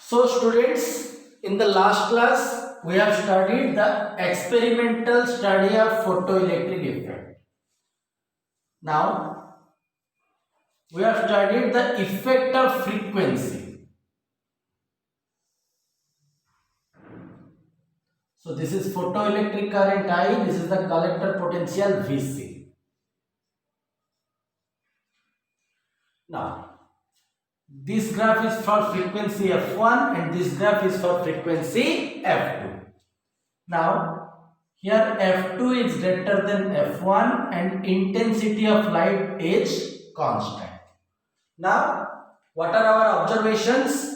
So students, in the last class, we have studied the experimental study of photoelectric effect. Now, we have studied the effect of frequency. So this is photoelectric current I, this is the collector potential Vc. Now, this graph is for frequency F1 and this graph is for frequency F2. Now, here F2 is greater than F1 and intensity of light is constant. Now, what are our observations?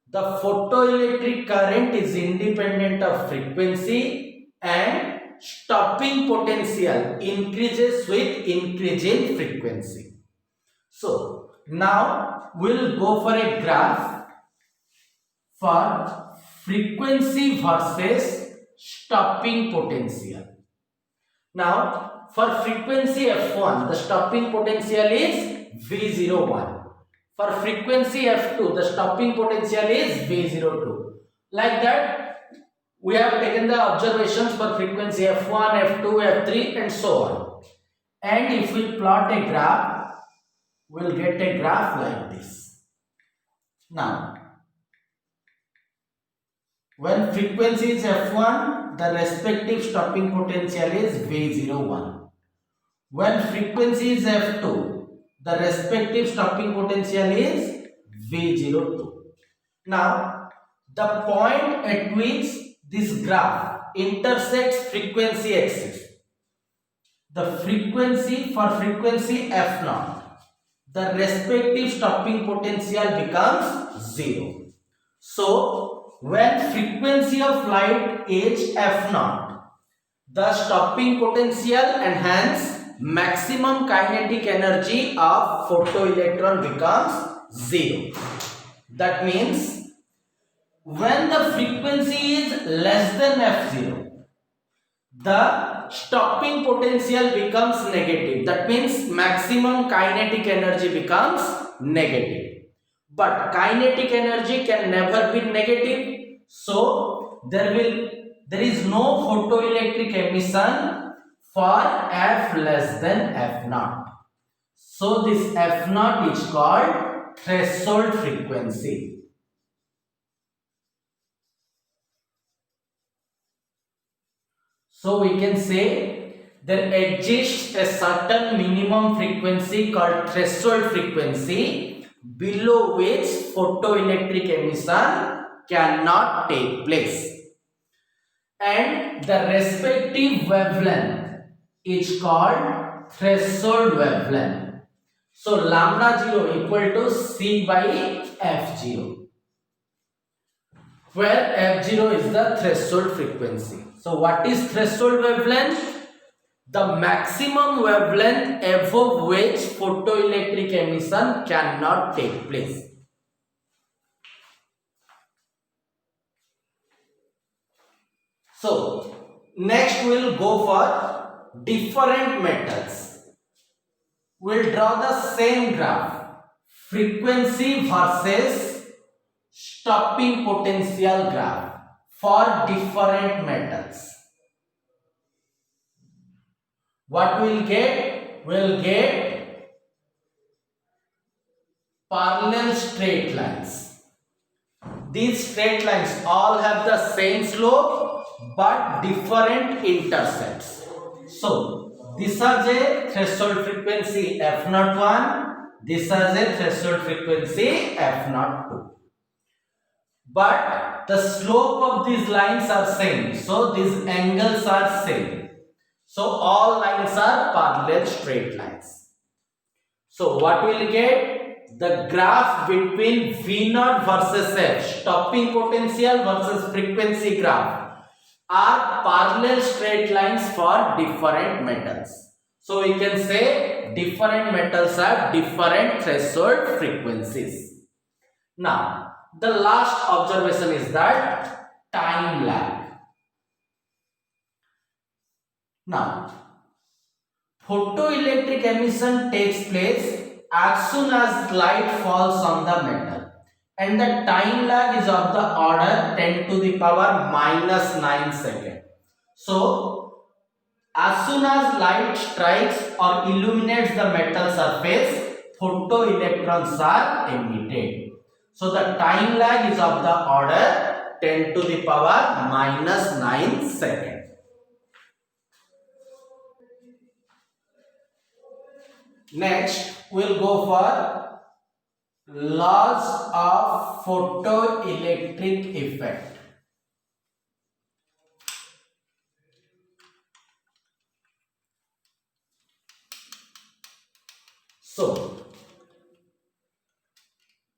The photoelectric current is independent of frequency and stopping potential increases with increasing frequency. So, now we'll go for a graph for frequency versus stopping potential. Now, for frequency F1, the stopping potential is V01. For frequency F2, the stopping potential is V02. Like that, we have taken the observations for frequency F1, F2, F3 and so on. And if we plot a graph, we will get a graph like this. Now, when frequency is F1, the respective stopping potential is V01. When frequency is F2, the respective stopping potential is V02. Now, the point at which this graph intersects frequency axis, the frequency for frequency F0, the respective stopping potential becomes 0. So, when frequency of light is F0, the stopping potential and hence maximum kinetic energy of photoelectron becomes 0. That means when the frequency is less than F0, the stopping potential becomes negative. That means maximum kinetic energy becomes negative. But kinetic energy can never be negative. So there is no photoelectric emission for F less than F0. So this F0 is called threshold frequency. So we can say there exists a certain minimum frequency called threshold frequency below which photoelectric emission cannot take place. And the respective wavelength is called threshold wavelength. So lambda 0 equal to C by F0, where F0 is the threshold frequency. So what is threshold wavelength? The maximum wavelength above which photoelectric emission cannot take place. So next we will go for different metals. We will draw the same graph, frequency versus stopping potential graph for different metals. What we will get? We will get parallel straight lines. These straight lines all have the same slope but different intercepts. So this is a threshold frequency F01, this is a threshold frequency F02. But the slope of these lines are same, so these angles are same. So all lines are parallel straight lines. So what we will get? The graph between V0 versus F, stopping potential versus frequency graph, are parallel straight lines for different metals. So we can say different metals have different threshold frequencies. Now, the last observation is that time lag. Now, photoelectric emission takes place as soon as light falls on the metal, and the time lag is of the order 10 to the power minus 9 second. So as soon as light strikes or illuminates the metal surface, photoelectrons are emitted. So the time lag is of the order 10 to the power minus 9 second. Next, we'll go for laws of photoelectric effect. So,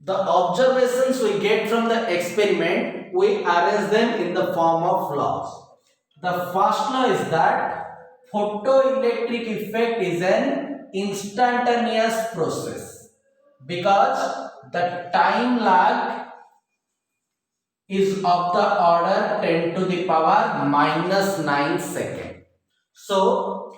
the observations we get from the experiment, we arrange them in the form of laws. The first law is that photoelectric effect is an instantaneous process because the time lag is of the order 10 to the power minus 9 second. So,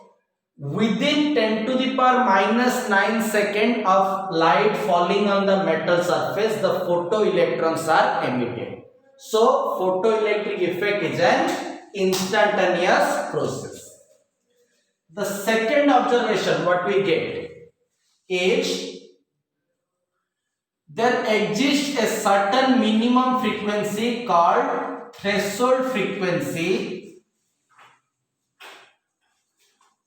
within 10 to the power minus 9 second of light falling on the metal surface, the photoelectrons are emitted. So, photoelectric effect is an instantaneous process. The second observation what we get is there exists a certain minimum frequency called threshold frequency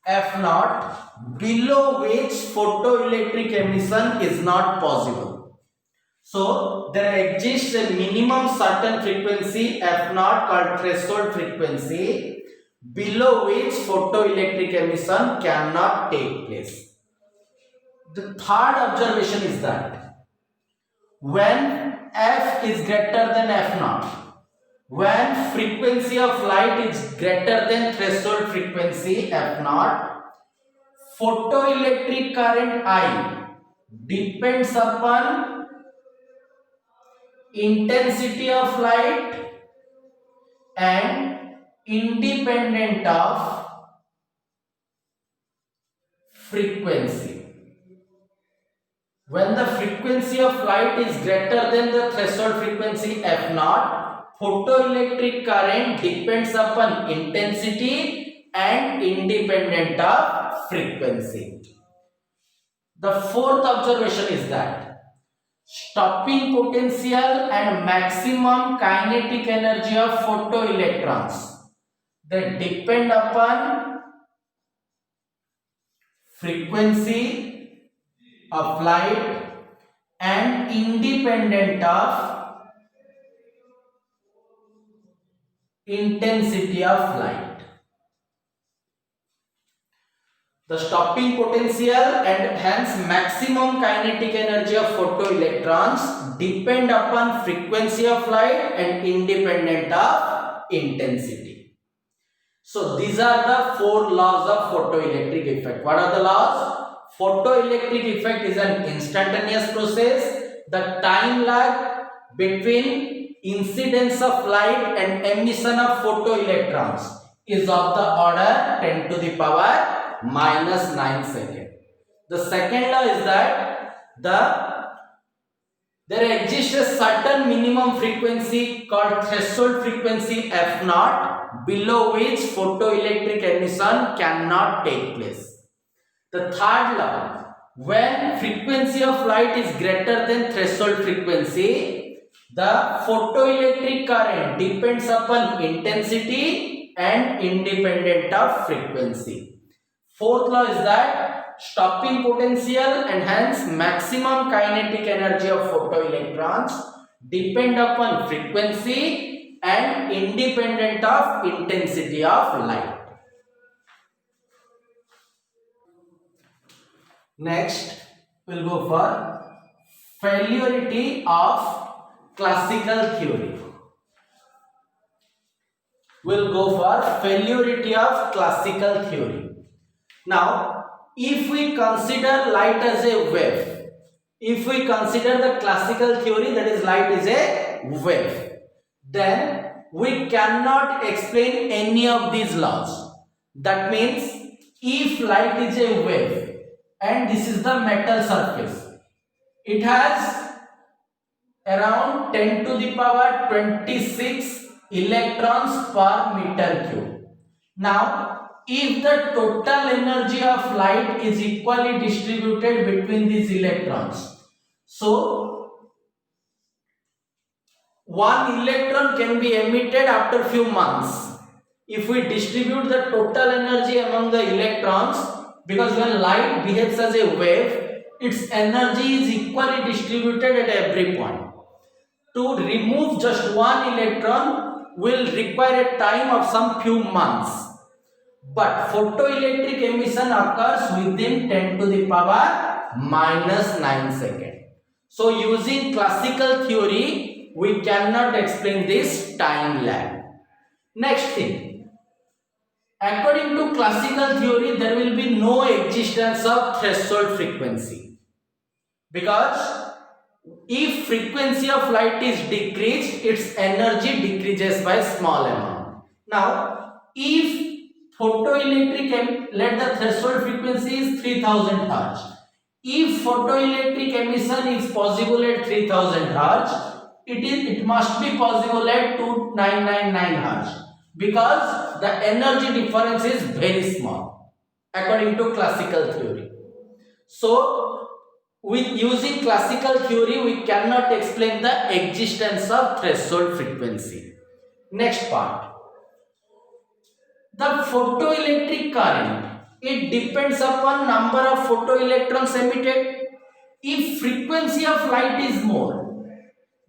F naught, below which photoelectric emission is not possible. So there exists a minimum certain frequency F naught called threshold frequency, below which photoelectric emission cannot take place. The third observation is that when F is greater than F naught, when frequency of light is greater than threshold frequency F naught, photoelectric current I depends upon intensity of light and independent of frequency. When the frequency of light is greater than the threshold frequency F naught, photoelectric current depends upon intensity and independent of frequency. The fourth observation is that stopping potential and maximum kinetic energy of photoelectrons, they depend upon frequency of light and independent of intensity of light. The stopping potential and hence maximum kinetic energy of photoelectrons depend upon frequency of light and independent of intensity. So these are the four laws of photoelectric effect. What are the laws? Photoelectric effect is an instantaneous process. The time lag between incidence of light and emission of photoelectrons is of the order 10 to the power minus 9 second. The second law is that there exists a certain minimum frequency called threshold frequency F naught, below which photoelectric emission cannot take place. The third law, when frequency of light is greater than threshold frequency, the photoelectric current depends upon intensity and independent of frequency. Fourth law is that stopping potential and hence maximum kinetic energy of photoelectrons depend upon frequency and independent of intensity of light. Next, we'll go for failurity of classical theory. We'll go for failurity of classical theory. Now, if we consider light as a wave, if we consider the classical theory that is light is a wave, then we cannot explain any of these laws. That means if light is a wave and this is the metal surface, it has around 10 to the power 26 electrons per meter cube. Now, if the total energy of light is equally distributed between these electrons, so one electron can be emitted after few months. If we distribute the total energy among the electrons, because when light behaves as a wave, its energy is equally distributed at every point. To remove just one electron will require a time of some few months. But photoelectric emission occurs within 10 to the power minus 9 seconds. So using classical theory, we cannot explain this time lag. Next thing, according to classical theory, there will be no existence of threshold frequency. Because if frequency of light is decreased, its energy decreases by small amount. Now, if photoelectric, let the threshold frequency is 3000 Hz. If photoelectric emission is possible at 3000 Hz, it must be possible at 2999 Hz, because the energy difference is very small according to classical theory. So, with using classical theory, we cannot explain the existence of threshold frequency. Next part. The photoelectric current, it depends upon number of photoelectrons emitted. If frequency of light is more,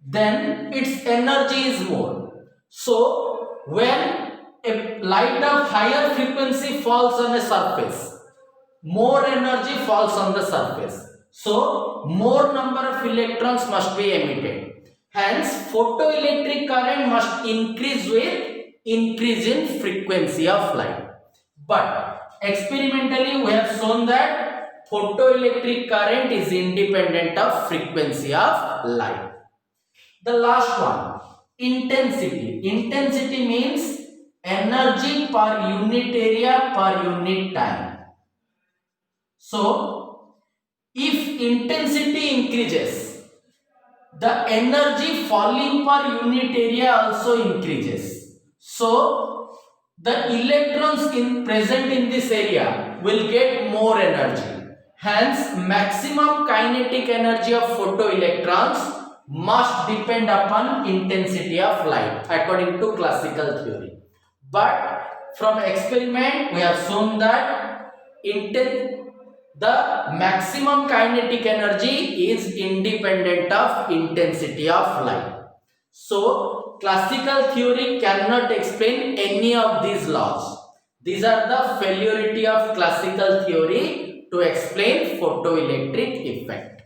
then its energy is more. So, when a light of higher frequency falls on a surface, more energy falls on the surface. So, more number of electrons must be emitted. Hence, photoelectric current must increase with increase in frequency of light. But experimentally, we have shown that photoelectric current is independent of frequency of light. The last one, intensity. Intensity means energy per unit area per unit time. So, if intensity increases, the energy falling per unit area also increases. So, the electrons present in this area will get more energy. Hence, maximum kinetic energy of photoelectrons must depend upon intensity of light according to classical theory. But from experiment, we have shown that the maximum kinetic energy is independent of intensity of light. So, classical theory cannot explain any of these laws. These are the failure of classical theory to explain photoelectric effect.